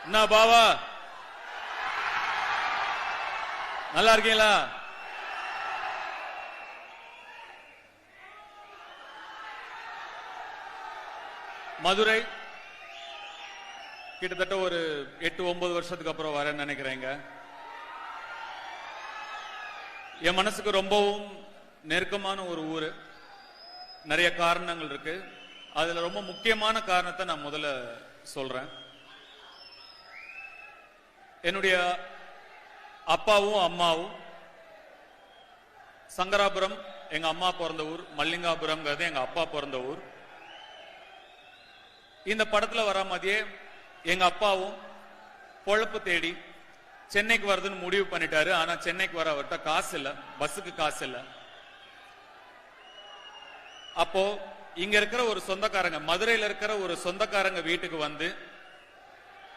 என்ன பாவா நல்லா இருக்கீங்களா? மதுரை கிட்டத்தட்ட ஒரு 8-9 வருஷத்துக்கு அப்புறம் வரேன்னு நினைக்கிறேங்க. என் மனசுக்கு ரொம்பவும் நெருக்கமான ஒரு ஊரு. நிறைய காரணங்கள் இருக்கு. அதுல ரொம்ப முக்கியமான காரணத்தை நான் முதல்ல சொல்றேன். என்னுடைய அப்பாவும் அம்மாவும் சங்கராபுரம் எங்க அம்மா பிறந்த ஊர், மல்லிகாபுரம் எங்க அப்பா பிறந்த ஊர். இந்த படத்துல வர மாதிரியே எங்க அப்பாவும் பொழப்பு தேடி சென்னைக்கு வருதுன்னு முடிவு பண்ணிட்டாரு. ஆனா சென்னைக்கு வர அவர்கிட்ட காசு இல்ல, பஸ்ஸுக்கு காசு இல்ல. அப்போ இங்க இருக்கிற ஒரு சொந்தக்காரங்க, மதுரையில இருக்கிற ஒரு சொந்தக்காரங்க வீட்டுக்கு வந்து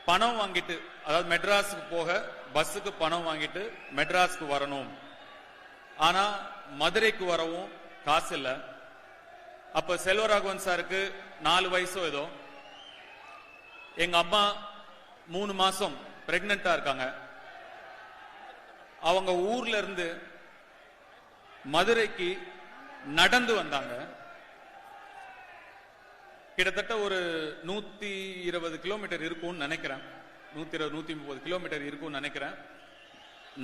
பணம் வாங்கிட்டு, அதாவது மெட்ராஸுக்கு போக பஸ்ஸுக்கு பணம் வாங்கிட்டு மெட்ராஸுக்கு வரணும். ஆனா மதுரைக்கு வரவும் காசு இல்ல. அப்ப செல்வராகவன் சாருக்கு 4 வயசோ ஏதோ. எங்க அம்மா 3 மாசம் பிரெக்னண்டா இருக்காங்க. அவங்க ஊர்ல இருந்து மதுரைக்கு நடந்து வந்தாங்க. கிட்டத்தட்ட ஒரு 120 கிலோமீட்டர் இருக்கும்னு நினைக்கிறேன். 120-130 கிலோமீட்டர் இருக்கும்னு நினைக்கிறேன்.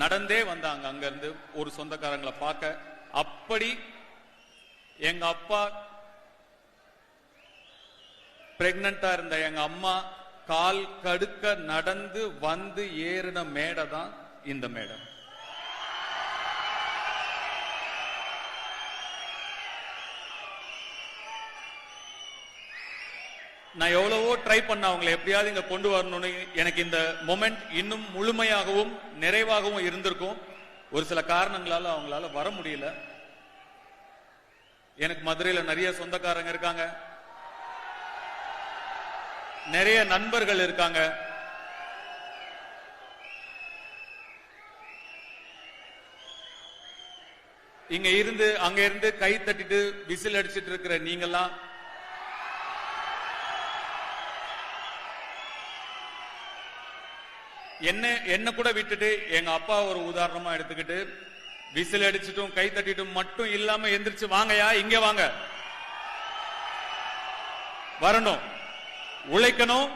நடந்தே வந்தாங்க அங்க இருந்து ஒரு சொந்தக்காரங்களை பார்க்க. அப்படி எங்க அப்பா பிரெக்னண்டா இருந்த எங்க அம்மா கால் கடுக்க நடந்து வந்து ஏறின மேடை தான் இந்த மேடை. நான் எவ்வளவோ ட்ரை பண்ண அவங்களை எப்படியாவது இங்க கொண்டு வரணும்னு. எனக்கு இந்த மொமெண்ட் இன்னும் முழுமையாகவும் நிறைவாகவும் இருந்திருக்கும். ஒரு சில காரணங்களால அவங்களால வர முடியல. எனக்கு மதுரையில நிறைய சொந்தக்காரங்க இருக்காங்க, நிறைய நண்பர்கள் இருக்காங்க. இங்க இருந்து அங்க இருந்து கை தட்டிட்டு விசில் அடிச்சிட்டு இருக்கிற நீங்கெல்லாம் என்ன கூட விட்டுட்டு எங்க அப்பா ஒரு உதாரணமா எடுத்துக்கிட்டு விசில் அடிச்சிட்டும் கை தட்டிட்டும் மட்டும் இல்லாம எந்திரிச்சு வாங்கயா இங்க வாங்க, வரணும், உழைக்கணும்,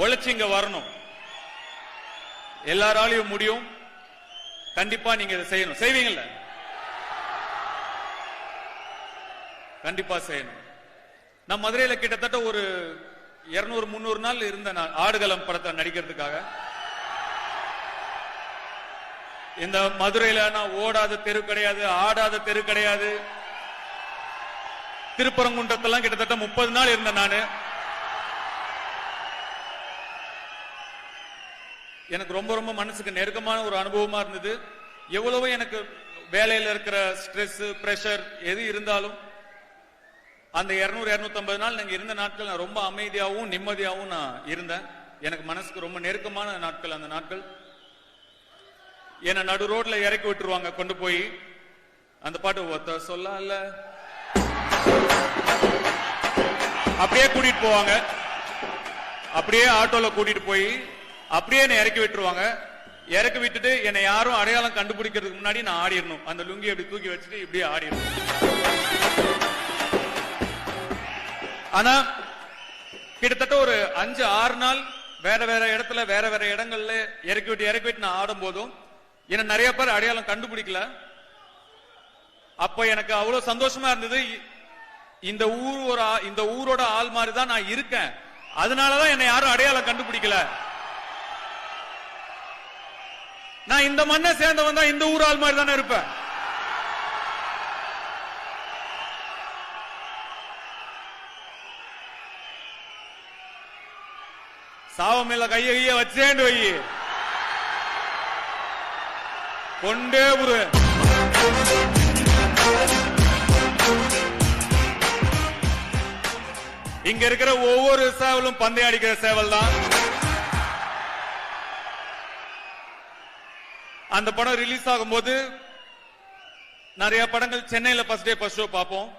உழைச்சு இங்க வரணும். எல்லாராலையும் முடியும். கண்டிப்பா நீங்க இதை செய்யணும். செய்வீங்கல்ல? கண்டிப்பா செய்யணும். நான் மதுரையில கிட்டத்தட்ட ஒரு 200-300 நாள் இருந்த ஆடுகளம் படத்தை நடிக்கிறதுக்காக. இந்த மதுரையில நான் ஓடாத தெரு கிடையாது, ஆடாத தெரு கிடையாது. திருப்பரங்குன்றத்தெல்லாம் கிட்டத்தட்ட 30 நாள் இருந்தேன் நானு. எனக்கு ரொம்ப ரொம்ப மனசுக்கு நெருக்கமான ஒரு அனுபவமா இருந்தது. எவ்வளவோ எனக்கு வேலையில இருக்கிற ஸ்ட்ரெஸ், பிரஷர் எது இருந்தாலும் அந்த 200-250 நாள் நாங்க இருந்த நாட்கள் நான் ரொம்ப அமைதியாகவும் நிம்மதியாகவும் நான் இருந்தேன். எனக்கு மனசுக்கு ரொம்ப நெருக்கமான நாட்கள் அந்த நாட்கள். என்ன நடு ரோட்ல இறக்கி விட்டுருவாங்க கொண்டு போய். அந்த பாட்டு ஒத்த சொல்லல அப்படியே கூட்டிட்டு போவாங்க. அப்படியே ஆட்டோல கூட்டிட்டு போய் அப்படியே என்னை இறக்கி விட்டுருவாங்க. இறக்கி விட்டுட்டு என்னை யாரும் அடையாளம் கண்டுபிடிக்கிறதுக்கு முன்னாடி நான் ஆடிடணும். அந்த லுங்கி அப்படி தூக்கி வச்சுட்டு இப்படியே ஆடிடணும். ஆனா கிட்டத்தட்ட ஒரு 5-6 நாள் வேற வேற இடத்துல வேற வேற இடங்கள்ல இறக்கி விட்டு நான் ஆடும் போதும் என்ன நிறைய பேர் அடையாளம் கண்டுபிடிக்கல. அப்ப எனக்கு அவ்வளவு சந்தோஷமா இருந்தது. இந்த ஊரோட ஆள் மாதிரி தான் நான் இருக்கேன். அதனாலதான் என்னை யாரும் அடையாளம் கண்டுபிடிக்கல. நான் இந்த மண்ணை சேர்ந்தவன் தான், இந்த ஊர் ஆள் மாதிரி தானே இருப்பேன். சாவமில்ல கைய வச்சேண்டு வை கொண்டே புரு. இங்க இருக்கிற ஒவ்வொரு சேவலும் பந்தயம் அடிக்கிற சேவல் தான். அந்த படம் ரிலீஸ் ஆகும்போது நிறைய படங்கள் சென்னையில ஃபர்ஸ்ட் டே ஃபர்ஸ்ட் ஷோ பார்ப்போம்.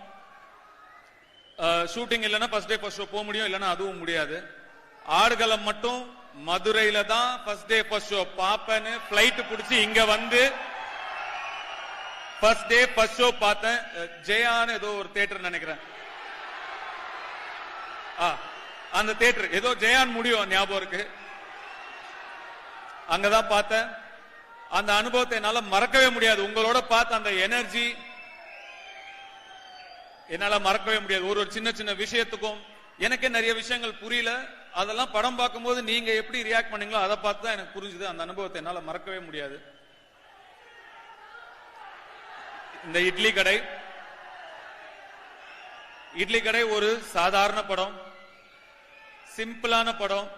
ஷூட்டிங் இல்லைன்னா ஃபர்ஸ்ட் டே ஃபர்ஸ்ட் ஷோ போக முடியும், இல்லைன்னா அதுவும் முடியாது. ஆடுகளம் மட்டும் மதுரையில தான் ஃபர்ஸ்ட் டே ஃபர்ஸ்ட் ஷோ பாப்பேன்னு பிளைட் புடிச்சு இங்க வந்து ஃபர்ஸ்ட் டே ஃபர்ஸ்ட் ஷோ பார்த்தேன். ஜெயான்னு ஏதோ ஒரு தியேட்டர் நினைக்கிறேன். அந்த தியேட்டர் ஏதோ ஜெயான் முடியும் ஞாபகம் இருக்கு. அங்கதான் பார்த்தேன். அந்த அனுபவத்தை என்னால மறக்கவே முடியாது. உங்களோட பார்த்த அந்த எனர்ஜி என்னால மறக்கவே முடியாது. ஒரு சின்ன சின்ன விஷயத்துக்கும் எனக்கே நிறைய விஷயங்கள் புரியல. அதெல்லாம் படம் பார்க்கும்போது நீங்க எப்படி ரியாக்ட் பண்ணீங்களோ அதை பார்த்து தான் எனக்கு புரிஞ்சுது. அந்த அனுபவத்தை என்னால மறக்கவே முடியாது. இந்த இட்லி கடை ஒரு சாதாரண படம், சிம்பிளான படம்.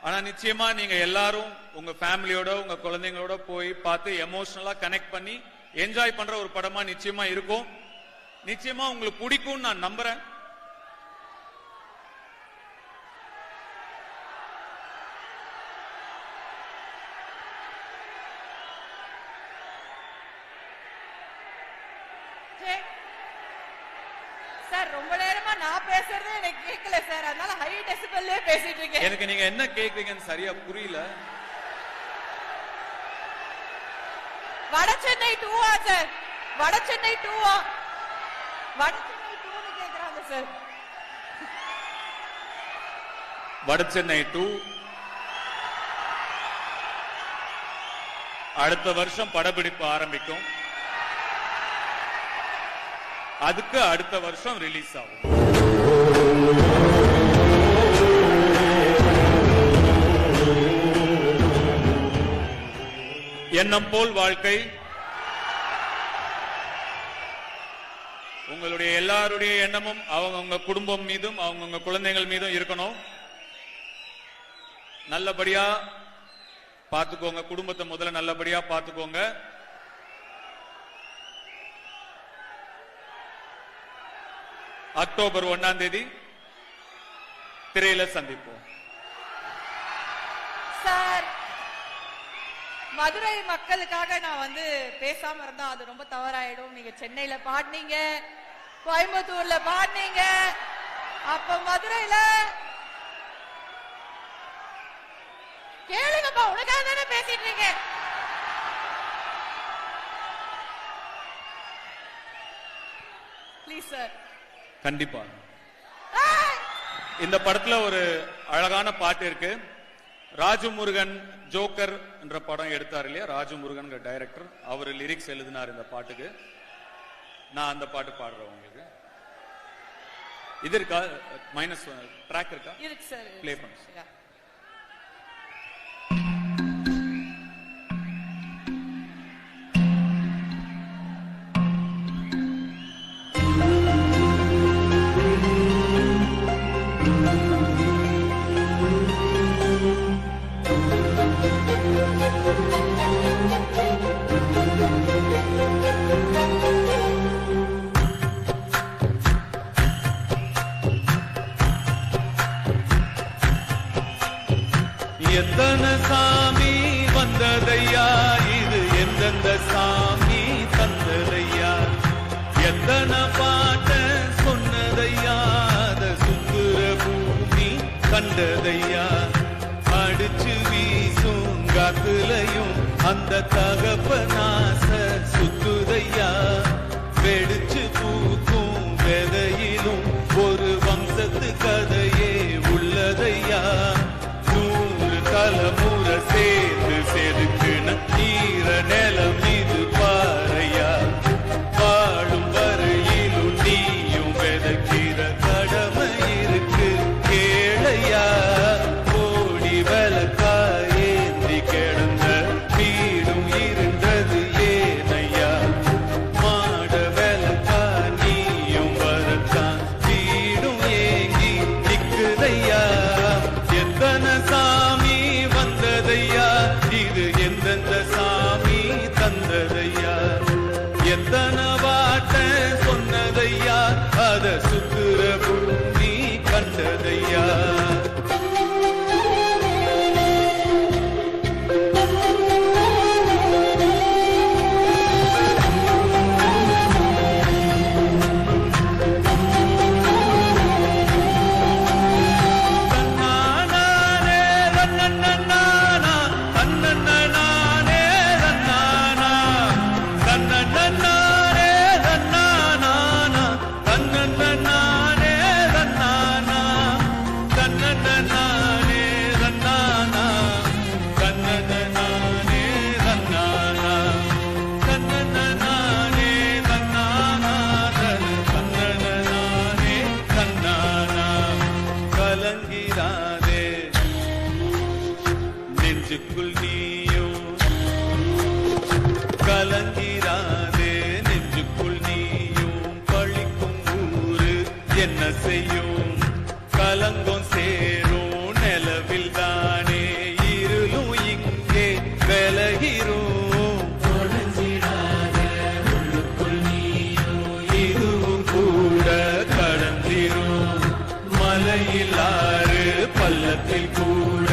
ஆனா நிச்சயமா நீங்க எல்லாரும் உங்க ஃபேமிலியோட உங்க குழந்தைங்களோட போய் பார்த்து எமோஷனலா கனெக்ட் பண்ணி என்ஜாய் பண்ற ஒரு படமா நிச்சயமா இருக்கும். நிச்சயமா உங்களுக்கு பிடிக்கும் நான் நம்புறேன். சார் ரொம்ப நேரமா நான் பேசுறது எனக்கு கேட்கல சார், அதனால ஹை டெசிபல்லே பேசிட்டு இருக்கேன். எனக்கு நீங்க என்ன கேக்குறீங்கன்னு சரியா புரியல. வடசென்னை 2 சார், வடசென்னை 2 வடசென்னை 2 கேக்குறாங்க சார். வடசென்னை 2 அடுத்த வருஷம் படப்பிடிப்பு ஆரம்பிக்கும். அதுக்கு அடுத்த வருஷம் ரிலீஸ் ஆகும். எண்ணம் போல் வாழ்க்கை உங்களுடைய எல்லாருடைய எண்ணமும் அவங்க குடும்பம் மீதும் அவங்க குழந்தைகள் மீதும் இருக்கணும். நல்லபடியா பாத்துக்கோங்க. குடும்பத்தை முதல்ல நல்லபடியா பாத்துக்கோங்க. அக்டோபர் 1ஆம் தேதி திரையில சந்திப்போம். சார், மதுரை மக்களுக்காக நான் வந்து பேசாம இருந்தா அது ரொம்ப தவறாயிடும். நீங்க சென்னையில பாடினீங்க, கோயம்புத்தூர்ல பாடினீங்க, அப்ப மதுரையில கேளுங்கப்பா, உனக்காக தானே பேசிட்டு இருக்கீங்க. Please sir. கண்டிப்பா இந்த படத்துல ஒரு அழகான பாட்டு இருக்கு. ராஜு முருகன் ஜோக்கர் என்ற படம் எடுத்தார் இல்லையா, ராஜு முருகன் டைரக்டர், அவர் லிரிக்ஸ் எழுதினார் இந்த பாட்டுக்கு. நான் அந்த பாட்டு பாடுறேன் உங்களுக்கு. இது இருக்கா, மைனஸ் ட்ராக் இருக்கா? இருக்கு சார், ப்ளே பண்ணுங்க. எத்தனை சாமி வந்ததையா, இது எந்தெந்த சாமி தந்ததையா, எத்தனை பாட்ட சொன்னதையா, அத சுத்துற பூமி கண்டதையா, அடிச்சு வீசும் காத்துலையும் அந்த தகப்பனாச சுத்துதையா, வெடிச்சு பூக்கும் வெதையிலும் ஒரு வம்சத்து கதையே உள்ளதையா, தலைமுறை சேர்ந்து செதுக்குன ஈர நிலம் இது பாறையா, வாழும் வரையிலும் நீயும் விதைக்கிற கடமை இருக்கு கேளையா, கோடி விளக்காயேந்தி கிடந்த வீடும் இருந்தது ஏனையா, நெஞ்சுக்குள் நீயும் கலங்கிராதே, நெஞ்சுக்குள் நீயும் பழிக்கும் ஊரு என்ன செய்யும்? கலங்கம் சேரும் நிலவில் தானே இருளும் இங்கே விலகிறோம். இதுவும் கூட கடந்திரும். மலையிலாறு பள்ளத்தில் கூட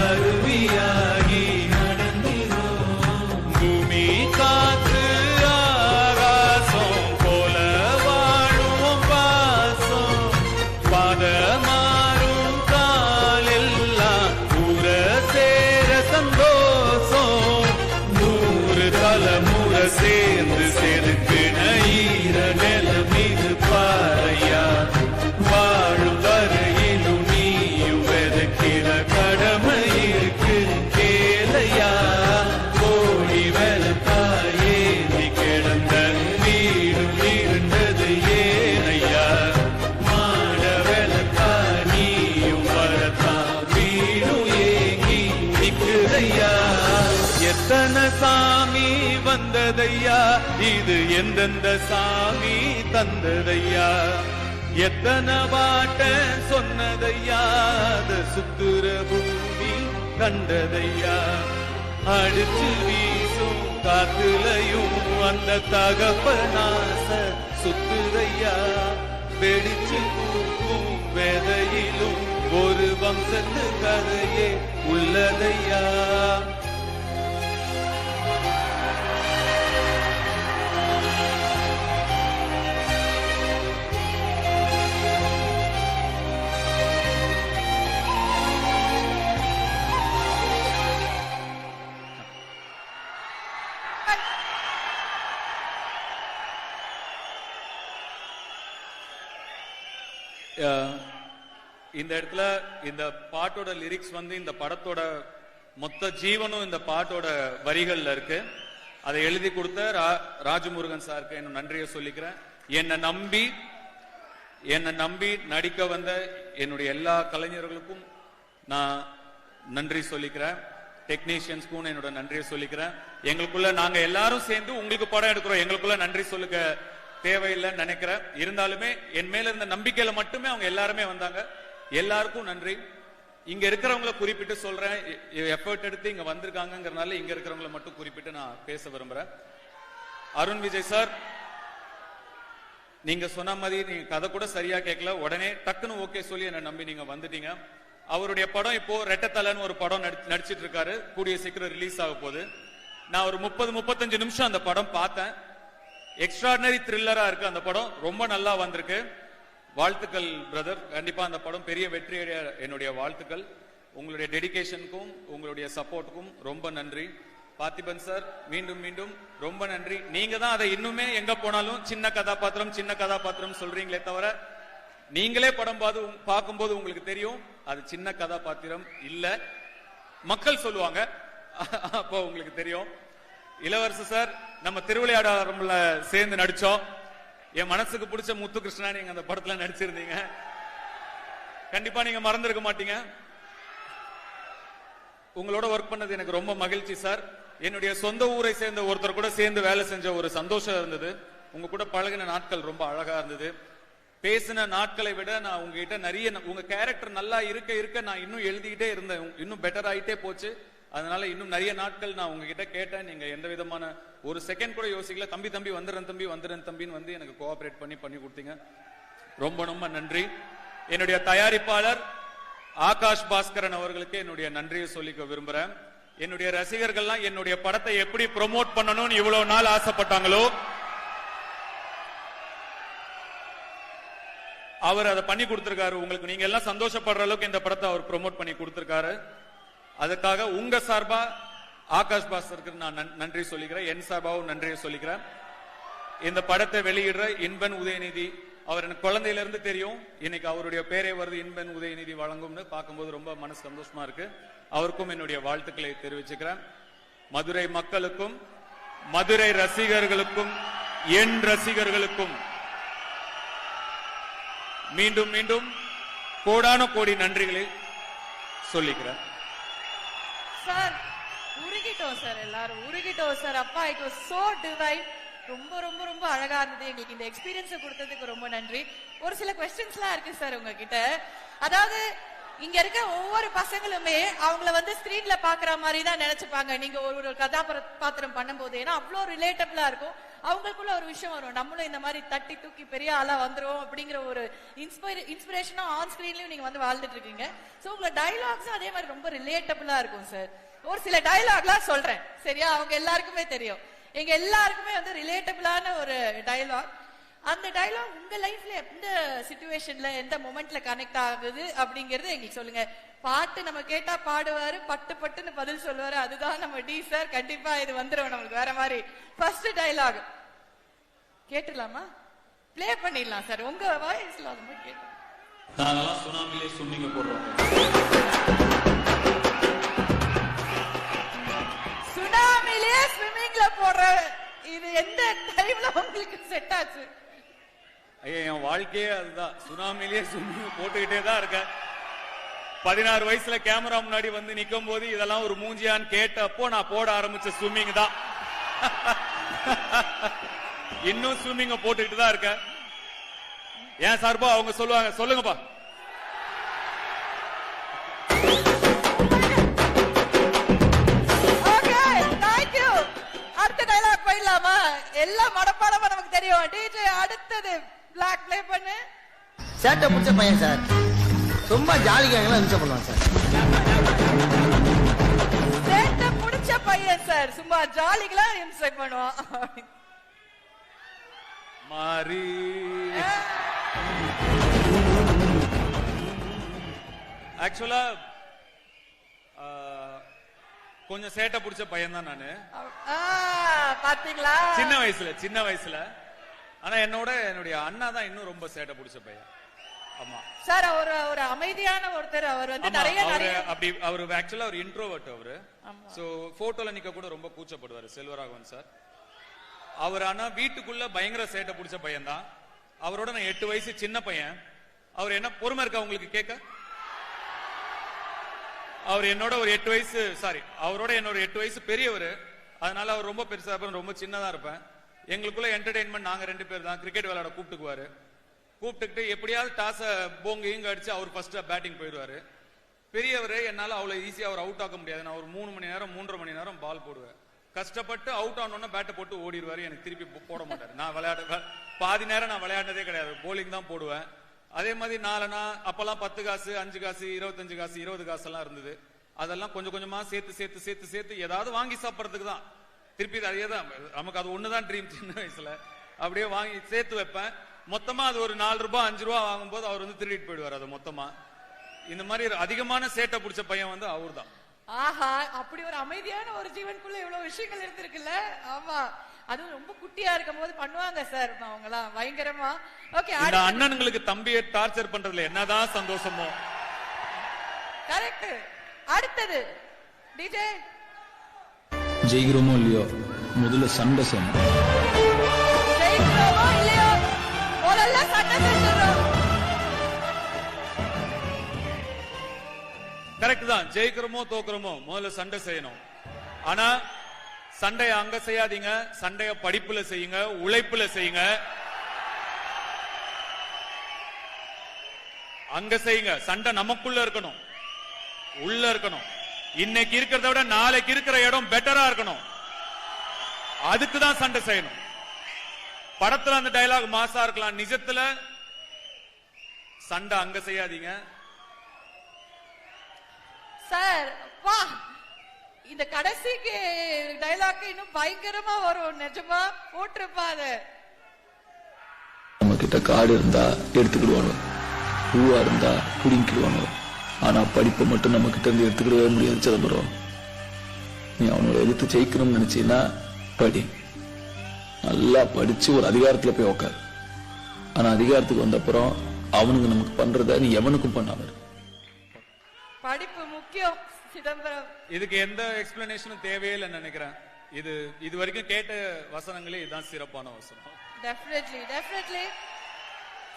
அருவியாகி நடந்திரும். பூமி காற்று ஆகாசம் போல வாழும் பாசம். பாதமாறும் காலெல்லாம் ஊர சேர சந்தோஷம். 100 தலைமுறை சேர்ந்து செதுக்கின ஈர நில மீது பாறையா. வாழும் வரையிலும் நீயும் விதைக்கிற கடமை இருக்கு கேளையா. கோடி வெளக்காயேந்தி கிடந்த வீடும் இருண்டது ஏனையா. மாட வெளக்கா நீயும் வரத்தான் வீடும் ஏங்கி நிற்குதையா. எத்தனை சாமி வந்ததையா, இது எந்தெந்த சாமி தந்ததையா. எத்தனை வாட்ட சொன்னதையா, அது சுத்துற பூமி கண்டதையா. அடிச்சு வீசும் காத்துலையும் அந்த தகப்பனாச சுத்துதையா. வெடிச்சு பூக்கும் வேதையிலும் ஒரு வம்சத்து கதையே உள்ளதையா. இந்த இடத்துல இந்த பாட்டோட லிரிக்ஸ் வந்து இந்த படத்தோட மொத்த ஜீவனும் இந்த பாட்டோட வரிகள்ல இருக்கு. அதை எழுதி கொடுத்த ராஜமுருகன் சாருக்கு என்ன நன்றியை சொல்லிக்கிறேன். என்னை நம்பி நடிக்க வந்த என்னுடைய எல்லா கலைஞர்களுக்கும் நான் நன்றி சொல்லிக்கிறேன். டெக்னீஷியன்ஸ்க்கும் என்னோட நன்றியை சொல்லிக்கிறேன். எங்களுக்குள்ள நாங்க எல்லாரும் சேர்ந்து உங்களுக்கு படம் எடுக்கிறோம், எங்களுக்குள்ள நன்றி சொல்லுங்க தேவையில்லைன்னு நினைக்கிறேன். இருந்தாலுமே என் மேல இருந்த நம்பிக்கையில மட்டுமே அவங்க எல்லாருமே வந்தாங்க. எல்லாருக்கும் நன்றி. இங்க இருக்கிறவங்களை குறிப்பிட்டு சொல்றேன், எஃபர்ட் எடுத்து இங்க வந்திருக்காங்கிறதுனால இங்க இருக்கிறவங்களை மட்டும் குறிப்பிட்டு நான் பேச விரும்புறேன். அருண் விஜய் சார், நீங்க சொன்ன மாதிரி நீங்க கதை கூட சரியா கேட்கல, உடனே டக்குன்னு ஓகே சொல்லி என்ன நம்பி நீங்க வந்துட்டீங்க. அவருடைய படம் இப்போ ரெட்டத்தலைன்னு ஒரு படம் நடிச்சிட்டு இருக்காரு, கூடிய சீக்கிரம் ரிலீஸ் ஆக போகுது. நான் ஒரு 30-35 நிமிஷம் அந்த படம் பார்த்தேன். எக்ஸ்ட்ராடினரி த்ரில்லரா இருக்கு அந்த படம், ரொம்ப நல்லா வந்திருக்கு. வாழ்த்துக்கள் பிரதர், கண்டிப்பா அந்த படம் பெரிய வெற்றியடைய என்னுடைய வாழ்த்துக்கள். உங்களுடைய டெடிகேஷனுக்கும் உங்களுடைய சப்போர்ட்டுக்கும் ரொம்ப நன்றி. பார்த்திபன் சார், மீண்டும் மீண்டும் ரொம்ப நன்றி. நீங்க தான் அதை இன்னுமே எங்க போனாலும் சின்ன கதாபாத்திரம் சொல்றீங்களே தவிர, நீங்களே படம் பார்க்கும்போது உங்களுக்கு தெரியும் அது சின்ன கதாபாத்திரம் இல்ல, மக்கள் சொல்லுவாங்க, அப்போ உங்களுக்கு தெரியும். இளவரசு சார், நம்ம திருவிளையாடல சேர்ந்து நடிச்சோம். என் மனசுக்கு பிடிச்ச முத்து கிருஷ்ணா நீங்க அந்த படத்துல நடிச்சிருந்தீங்க. கண்டிப்பா நீங்க மறந்துருக்க மாட்டீங்க. உங்களோட ஒர்க் பண்ணது எனக்கு ரொம்ப மகிழ்ச்சி சார். என்னுடைய சொந்த ஊரை சேர்ந்த ஒருத்தர் கூட சேர்ந்து வேலை செஞ்ச ஒரு சந்தோஷம் இருந்தது. உங்க கூட பழகின நாட்கள் ரொம்ப அழகா இருந்தது. பேசின நாட்களை விட நான் உங்ககிட்ட நிறைய, உங்க கேரக்டர் நல்லா இருக்க நான் இன்னும் எழுதிக்கிட்டே இருந்தேன், இன்னும் பெட்டர் ஆயிட்டே போச்சு. அதனால இன்னும் நிறைய நாட்கள் நான் உங்ககிட்ட கேட்டேன். நீங்க எந்த விதமான ஒரு செகண்ட் கூட யோசிக்கல. தம்பி வந்துடுறேன் தம்பின்னு வந்து எனக்கு கோஆபரேட் பண்ணி கொடுத்தீங்க. ரொம்ப ரொம்ப நன்றி. என்னுடைய தயாரிப்பாளர் ஆகாஷ் பாஸ்கரன் அவர்களுக்கு என்னுடைய நன்றியை சொல்லிக்க விரும்புறேன். என்னுடைய ரசிகர்கள்லாம் என்னுடைய படத்தை எப்படி ப்ரோமோட் பண்ணணும்னு இவ்வளவு நாள் ஆசைப்பட்டாங்களோ, அவர் அதை பண்ணி கொடுத்திருக்காரு. உங்களுக்கு நீங்க எல்லாம் சந்தோஷப்படுற அளவுக்கு இந்த படத்தை அவர் ப்ரோமோட் பண்ணி கொடுத்திருக்காரு. அதுக்காக உங்க சார்பா ஆகாஷ் பாஸ்கருக்கு நான் நன்றி சொல்லிக்கிறேன். என் சார்பாவும் நன்றியை சொல்லிக்கிறேன். இந்த படத்தை வெளியிடுற இன்பன் உதயநிதி, அவர் எனக்கு குழந்தையில இருந்து தெரியும். இன்னைக்கு அவருடைய பேரே வருது, இன்பன் உதயநிதி வழங்கும்னு பார்க்கும்போது ரொம்ப மனசு சந்தோஷமா இருக்கு. அவருக்கும் என்னுடைய வாழ்த்துக்களை தெரிவிச்சுக்கிறேன். மதுரை மக்களுக்கும் மதுரை ரசிகர்களுக்கும் என் ரசிகர்களுக்கும் மீண்டும் மீண்டும் கோடான கோடி நன்றிகளை சொல்லிக்கிறேன். சார் உருகிட்டோம் சார், எல்லாரும் உருகிட்டோம் சார். அப்பா, இட் வாஸ் சோ டிவைன். ரொம்ப ரொம்ப ரொம்ப அழகா இருந்தது. எங்களுக்கு இந்த எக்ஸ்பீரியன்ஸை கொடுத்ததுக்கு ரொம்ப நன்றி. ஒரு சில கொஸ்டின்ஸ்லாம் இருக்கு சார் உங்ககிட்ட. அதாவது இங்க இருக்க ஒவ்வொரு பசங்களுமே அவங்கள வந்து ஸ்கிரீன்ல பாக்குற மாதிரி தான் நினைச்சுப்பாங்க நீங்க ஒரு கதாபாத்திரம் பண்ணும்போது. ஏன்னா அவ்வளோ ரிலேட்டபிளா இருக்கும். அவங்களுக்குள்ள ஒரு விஷயம் வரும், நம்மளும் இந்த மாதிரி தட்டி தூக்கி பெரிய ஆளா வந்துரும் அப்படிங்கிற ஒரு இன்ஸ்பிரேஷனா ஆன் ஸ்கிரீன்லயும் நீங்க வந்து வாழ்ந்துட்டு இருக்கீங்க. சோ உங்க டயலாக்ஸும் அதே மாதிரி ரொம்ப ரிலேட்டபிளா இருக்கும் சார். ஒரு சில டயலாக்லாம் சொல்றேன், சரியா? அவங்க எல்லாருக்குமே தெரியும். எங்க எல்லாருக்குமே வந்து ரிலேட்டபிளான ஒரு டயலாக். அந்த டயலாக் உங்க லைஃப்ல எந்த சிச்சுவேஷன்ல எந்த மொமெண்ட்ல கனெக்ட் ஆகுது அப்படிங்கறது எங்களுக்கு சொல்லுங்க. பாட்டு நம்ம கேட்டா பாடுவாரு, பட்டு பட்டுன்னு பதில் சொல்லுவாரு. அதுதான் நம்ம டி சார். கண்டிப்பா இது வந்துரும் நம்மளுக்கு வேற மாதிரி. ஃபர்ஸ்ட் டயலாக் கேட்டுலாமா? பிளே பண்ணிடலாம் சார், உங்க வாய்ஸ்ல அது மாதிரி கேட்டு. நாங்கெல்லாம் சுனாமிலே சும்மிங்க போடுறோம். சுனாமிலே ஸ்விம்மிங்ல போடுற இது எந்த டைம்ல உங்களுக்கு செட் ஆச்சு? ஐயா, என் வாழ்க்கையே அதுதான். சுனாமிலேயே சும்மிங்க போட்டுக்கிட்டே தான் இருக்கேன். 16 வயசுல கேமரா முன்னாடி வந்து நிக்கும் போது இதெல்லாம் ஒரு மூஞ்சியான்னு கேட்டப்போ நான் போட ஆரம்பிச்ச ஸ்விம்மிங் தான். இன்னும் ஸ்விம்மிங்க போட்டுக்கிட்டு தான் இருக்கேன். ஏன் சார்பா அவங்க சொல்லுவாங்க, சொல்லுங்கப்பா. Okay, thank you. அடுத்த டயலாக் போயிடலாமா? எல்லாம் மடப்பாடமா நமக்கு தெரியும். டிஜே அடுத்தது பிளாக் ப்ளே பண்ணு. சேட்டை பிடிச்ச பையன் சார், ரொம்ப ஜாலிக்காகலாம் என்ஜாய் பண்ணுவான் சார். சேட்டை பிடிச்ச பையன் சார், சும்மா ஜாலிகளா என்ஜாய் பண்ணுவான். மாறி ஆக்சுவலா கொஞ்சம் சேட்டை பிடிச்ச பையன் தான் நானு. பாத்தீங்களா? சின்ன வயசுல. ஆனா என்னுடைய அண்ணா தான் இன்னும் ரொம்ப சேட்டை பிடிச்ச பையன். ஆமா சார், ஒரு அமைதியான ஒருத்தர். அவர் வந்து நிறைய அப்படி அவரு ஆக்சுவலா ஒரு இன்ட்ரோவர்ட் அவரு. சோ போட்டோல நிக்க கூட ரொம்ப கூச்சப்படுவாரு செல்வராகவன் சார். அவர் ஆனா வீட்டுக்குள்ள பயங்கர சேட்டை பிடிச்ச பையன் தான். அவரோட நான் 8 வயசு சின்ன பையன். அவர் என்ன பொறுமை இருக்கா உங்களுக்கு கேட்க? அவர் என்னோட ஒரு 8 வயசு அவரோட என்னோட 8 வயசு பெரியவர். அதனால அவர் ரொம்ப பெருசா இருப்பேன், ரொம்ப சின்னதா இருப்பேன். எங்களுக்குள்ள என்டர்டெயின்மெண்ட் நாங்க 2 பேர் தான். கிரிக்கெட் விளையாட கூப்பிட்டுக்கிட்டு எப்படியாவது டாஸ போங்க அடிச்சு அவர் ஃபர்ஸ்ட் பேட்டிங் போயிடுவாரு. பெரியவர் என்னால அவ்வளவு ஈஸியா அவர் அவுட் ஆக்க முடியாது. நான் ஒரு 3 மணி நேரம் 3.5 மணி நேரம் பால் போடுவேன். கஷ்டப்பட்டு அவுட் ஆனோன்னா பேட்டை போட்டு ஓடிடுவாரு. எனக்கு திருப்பி போட மாட்டாரு. நான் பாதி நேரம் நான் விளையாடினதே கிடையாது, போலிங் தான் போடுவேன். அதே மாதிரி அப்பெல்லாம் 10 காசு 5 காசு 25 காசு 20 காசு எல்லாம் இருந்தது. அதெல்லாம் கொஞ்சம் கொஞ்சமா சேர்த்து ஏதாவது வாங்கி சாப்பிடறதுக்கு தான். திருப்பி அதே தான் நமக்கு, அது ஒண்ணுதான் ட்ரீம். சின்ன வயசுல அப்படியே வாங்கி சேர்த்து வைப்பேன். மொத்தமா அது ஒரு 4 ரூபாய் 5 ரூபாய் வாங்கும்போது அவர் வந்து திருடிட்டு போயிடுவார் அது மொத்தமா. இந்த மாதிரி அதிகமான சேட்டை பிடிச்ச பையன் வந்து அவர் தான். ஆஹா, அப்படி ஒரு அமைதியான ஒரு ஜீவனுக்குள்ள இவ்வளவு விஷயங்கள் இருந்திருக்குல்ல. ஆமா, அதுவும் ரொம்ப குட்டியா இருக்கும் போது பண்ணுவாங்க சார் அவங்க எல்லாம் பயங்கரமா. ஓகே, இந்த அண்ணனுங்களுக்கு தம்பியை டார்ச்சர் பண்றதுல என்னதான் சந்தோஷமோ. கரெக்ட். அடுத்தது டிஜே. ஜெயிக்கிறோமோ இல்லையோ முதல்ல சண்டை செய்யணும். ஜெயிக்கிறோமோ இல்லையோ முதல்ல சண்டை செய்யணும். கரெக்ட் தான். ஜெயிக்கிறோமோ தோக்குறோமோ முதல்ல சண்டை செய்யணும். ஆனா சண்டைய அங்க செய்யாதீங்க. சண்டைய படிப்புல செய்யுங்க, உழைப்புல செய்யுங்க. அங்க செய்யுங்க. சண்டை நமக்குள்ள இருக்கணும், உள்ள இருக்கணும். இன்னைக்கு இருக்கிறத விட நாளைக்கு இருக்கிற இடம் பெட்டரா இருக்கணும். அதுக்கு தான் சண்டை செய்யணும். படத்துல அந்த டயலாக் மாசா இருக்கலாம், நிஜத்துல சண்டை அங்க செய்யாதீங்க சார். வா, இந்த கடைசிக்கு டயலாக் இன்னும் பயங்கரமா வரும். நிஜமா போட்டிருப்பா அது. நம்ம கிட்ட காடு இருந்தா எடுத்துக்கிடுவானு, பூவா இருந்தா புடிங்கிடுவானு. ஆனா படிப்பை மட்டும் நம்ம கிட்ட இருந்து எடுத்துக்கிடவே முடியாது சிதம்பரம். நீ அவனோட எதிர்த்து ஜெயிக்கணும்னு நினைச்சீன்னா படி, நல்லா படிச்சு ஒரு அதிகாரத்துல போய் உக்காரு. ஆனா அதிகாரத்துக்கு வந்த அப்புறம் அவனுக்கு நமக்கு பண்றத நீ எவனுக்கும் பண்ணாம. படிப்பு முக்கியம் சிதம்பரம். இதுக்கு எந்த எக்ஸ்பிளனேஷனும் தேவையில்லைன்னு நினைக்கிறேன். இது வரைக்கும் கேட்ட வசனங்களே இதுதான் சிறப்பான வசனம். டெஃபினெட்லி.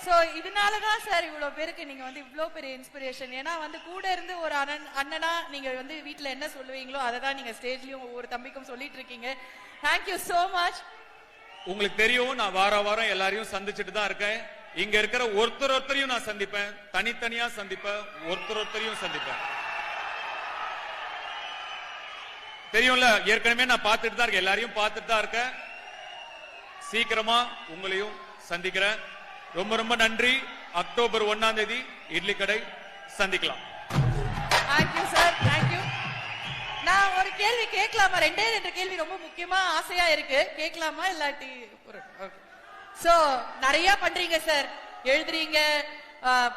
சோ இதனாலதான் சார் இவ்வளவு பேருக்கு நீங்க வந்து இவ்வளவு பெரிய இன்ஸ்பிரேஷன். ஏன்னா வந்து கூட இருந்து ஒரு அண்ணனா நீங்க வந்து வீட்டுல என்ன சொல்லுவீங்களோ அதை தான் நீங்க ஸ்டேஜ்லயும் ஒவ்வொரு தம்பிக்கும் சொல்லிட்டு இருக்கீங்க. Thank you so much. உங்களுக்கு தெரியும், நான் வாரம் எல்லாரையும் சந்திச்சுட்டு தான் இருக்கேன். இங்க இருக்கிற ஒருத்தரையும் நான் சந்திப்பேன், தனித்தனியா சந்திப்பேன், ஒருத்தரையும் சந்திப்பேன். தெரியும்ல, ஏற்கனவே நான் பார்த்துட்டு தான் இருக்கேன், எல்லாரையும் பார்த்துட்டு தான் இருக்கேன். சீக்கிரமா உங்களையும் சந்திக்கிறேன். ரொம்ப ரொம்ப நன்றி. அக்டோபர் 1ஆம் தேதி இட்லி கடை சந்திக்கலாம். Thank you sir, thank you. நான் ஒரு கேள்வி கேட்கலாமா? 2 கேள்வி ரொம்ப முக்கியமா ஆசையா இருக்கு, கேட்கலாமா? இல்லாட்டி சோ நிறைய பண்றீங்க சார், எழுதுறீங்க,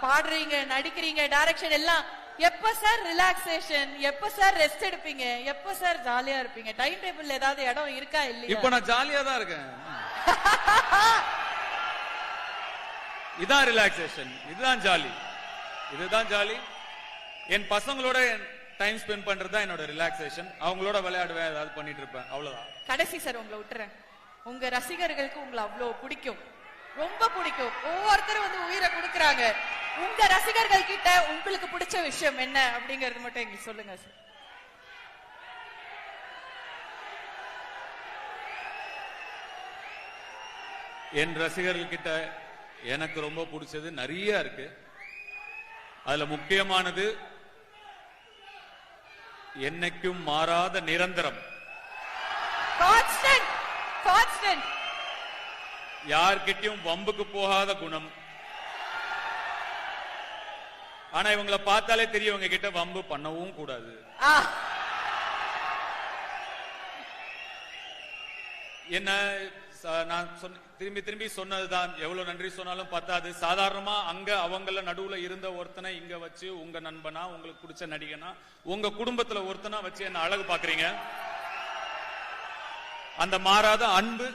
பாடுறீங்க, நடிக்கிறீங்க, டைரக்ஷன் எல்லாம். எப்ப சார் ரிலாக்ஸேஷன், எப்ப சார் ரெஸ்ட் எடுப்பீங்க, எப்ப சார் ஜாலியா இருப்பீங்க? டைம் டேபிள்ல ஏதாவது இடம் இருக்கா இல்லையா? இப்ப நான் ஜாலியா தான் இருக்கேன். இதான் ரிலாக்ஸேஷன், இதுதான் ஜாலி, இதுதான் ஜாலி. என் பசங்களோட டைம் ஸ்பெண்ட் பண்றது தான் என்னோட ரிலாக்ஸேஷன். அவங்களோட விளையாடுவேன், ஏதாவது பண்ணிட்டு இருப்பேன், அவ்வளவுதான். கடைசி சார் உங்களை விட்டுறேன். உங்க ரசிகர்களுக்கு உங்களை அவ்வளவு பிடிக்கும், ரொம்ப பிடிக்கும். ஒவ்வொருத்தரும் வந்து உயிரை கொடுக்கறாங்க. உங்க ரசிகர்கள் கிட்ட உங்களுக்கு பிடிச்ச விஷயம் என்ன அப்படிங்கறது மட்டும் எங்களுக்கு சொல்லுங்க சார். என் ரசிகர்கள் கிட்ட எனக்கு ரொம்ப பிடிச்சது நிறைய இருக்கு. அதுல முக்கியமானது என்னைக்கும் மாறாத நிரந்தரம், கான்ஸ்டன்ட், கான்ஸ்டன்ட். யார்கிட்டயும் வம்புக்கு போகாத குணம். ஆனா இவங்களை பார்த்தாலே தெரியும், இவங்க கிட்ட வம்பு பண்ணவும் கூடாது. என்ன நான் திரும்பி சொன்னதுதான், எவ்வளவு நன்றி சொன்னாலும் பத்தாது. சாதாரணமா அங்க அவங்கள நடுவுல இருந்த ஒருத்தனை இங்க வச்சு உங்க நண்பனா, உங்களுக்கு பிடிச்ச நடிகனா, உங்க குடும்பத்துல ஒருத்தனா வச்சு என்ன அழகு பாக்குறீங்க. அந்த மாறாத அன்பு